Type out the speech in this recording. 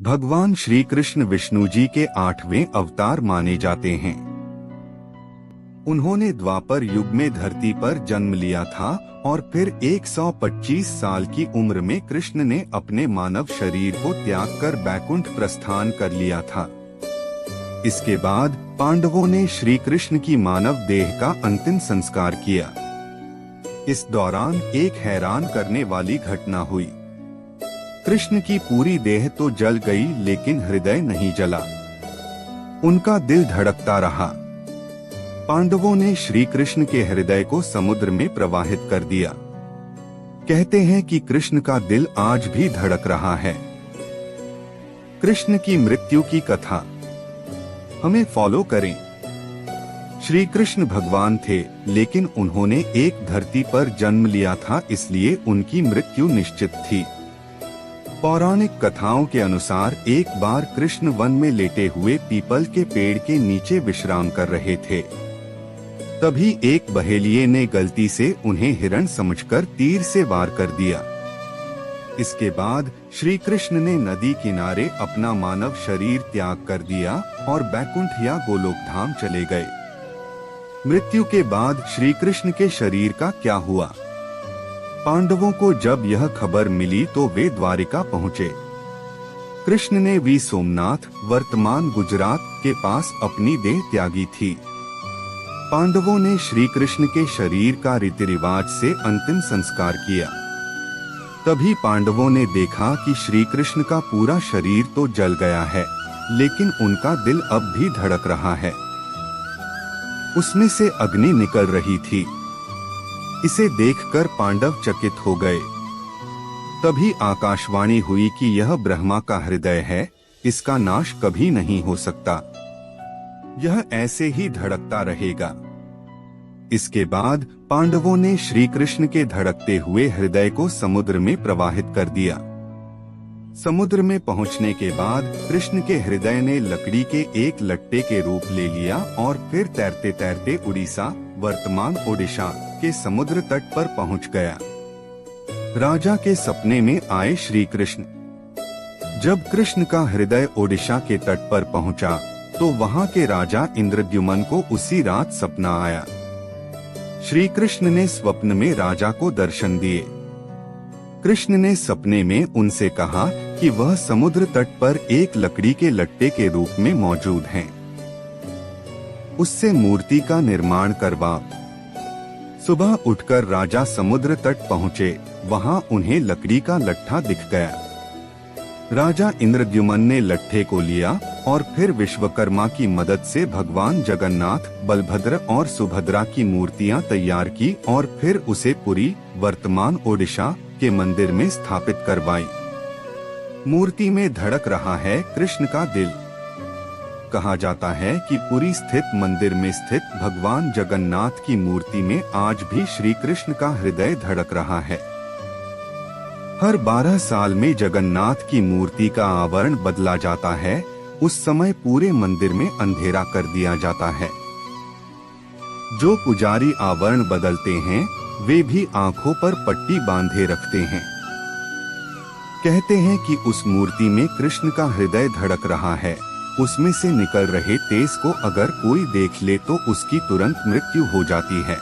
भगवान श्री कृष्ण विष्णु जी के 8वें अवतार माने जाते हैं। उन्होंने द्वापर युग में धरती पर जन्म लिया था और फिर 125 साल की उम्र में कृष्ण ने अपने मानव शरीर को त्याग कर बैकुंठ प्रस्थान कर लिया था। इसके बाद पांडवों ने श्री कृष्ण की मानव देह का अंतिम संस्कार किया। इस दौरान एक हैरान करने वाली घटना हुई। कृष्ण की पूरी देह तो जल गई, लेकिन हृदय नहीं जला। उनका दिल धड़कता रहा। पांडवों ने श्री कृष्ण के हृदय को समुद्र में प्रवाहित कर दिया। कहते हैं कि कृष्ण का दिल आज भी धड़क रहा है। कृष्ण की मृत्यु की कथा हमें फॉलो करें। श्री कृष्ण भगवान थे, लेकिन उन्होंने एक धरती पर जन्म लिया था, इसलिए उनकी मृत्यु निश्चित थी। पौराणिक कथाओं के अनुसार एक बार कृष्ण वन में लेटे हुए पीपल के पेड़ के नीचे विश्राम कर रहे थे। तभी एक बहेलिये ने गलती से उन्हें हिरण समझकर तीर से वार कर दिया। इसके बाद श्री कृष्ण ने नदी किनारे अपना मानव शरीर त्याग कर दिया और बैकुंठ या गोलोक धाम चले गए। मृत्यु के बाद श्री कृष्ण के शरीर का क्या हुआ? पांडवों को जब यह खबर मिली तो वे द्वारिका पहुँचे। कृष्ण ने वी सोमनाथ, वर्तमान गुजरात के पास अपनी देह त्यागी थी। पांडवों ने श्री कृष्ण के शरीर का रीति रिवाज से अंतिम संस्कार किया। तभी पांडवों ने देखा कि श्री कृष्ण का पूरा शरीर तो जल गया है, लेकिन उनका दिल अब भी धड़क रहा है। उसमें से अग्नि निकल रही थी। इसे देखकर पांडव चकित हो गए। तभी आकाशवाणी हुई कि यह ब्रह्मा का हृदय है, इसका नाश कभी नहीं हो सकता, यह ऐसे ही धड़कता रहेगा। इसके बाद पांडवों ने श्री कृष्ण के धड़कते हुए हृदय को समुद्र में प्रवाहित कर दिया। समुद्र में पहुंचने के बाद कृष्ण के हृदय ने लकड़ी के एक लट्टे के रूप ले लिया और फिर तैरते तैरते उड़ीसा, वर्तमान ओडिशा के समुद्र तट पर पहुंच गया। राजा के सपने में आए श्री कृष्ण। जब कृष्ण का हृदय ओडिशा के तट पर पहुंचा, तो वहां के राजा इंद्रद्युमन को उसी रात सपना आया। श्री कृष्ण ने स्वप्न में राजा को दर्शन दिए। कृष्ण ने सपने में उनसे कहा कि वह समुद्र तट पर एक लकड़ी के लट्टे के रूप में मौजूद हैं। उससे मूर्ति का निर्माण करवा। सुबह उठकर राजा समुद्र तट पहुँचे। वहां उन्हें लकड़ी का लट्ठा दिख गया। राजा इंद्रद्युमन ने लट्ठे को लिया और फिर विश्वकर्मा की मदद से भगवान जगन्नाथ, बलभद्र और सुभद्रा की मूर्तियां तैयार की और फिर उसे पुरी, वर्तमान ओडिशा के मंदिर में स्थापित करवाई। मूर्ति में धड़क रहा है कृष्ण का दिल। कहा जाता है कि पुरी स्थित मंदिर में स्थित भगवान जगन्नाथ की मूर्ति में आज भी श्री कृष्ण का हृदय धड़क रहा है। हर 12 साल में जगन्नाथ की मूर्ति का आवरण बदला जाता है। उस समय पूरे मंदिर में अंधेरा कर दिया जाता है। जो पुजारी आवरण बदलते हैं, वे भी आंखों पर पट्टी बांधे रखते हैं। कहते हैं कि उस मूर्ति में कृष्ण का हृदय धड़क रहा है। उसमें से निकल रहे तेज को अगर कोई देख ले तो उसकी तुरंत मृत्यु हो जाती है।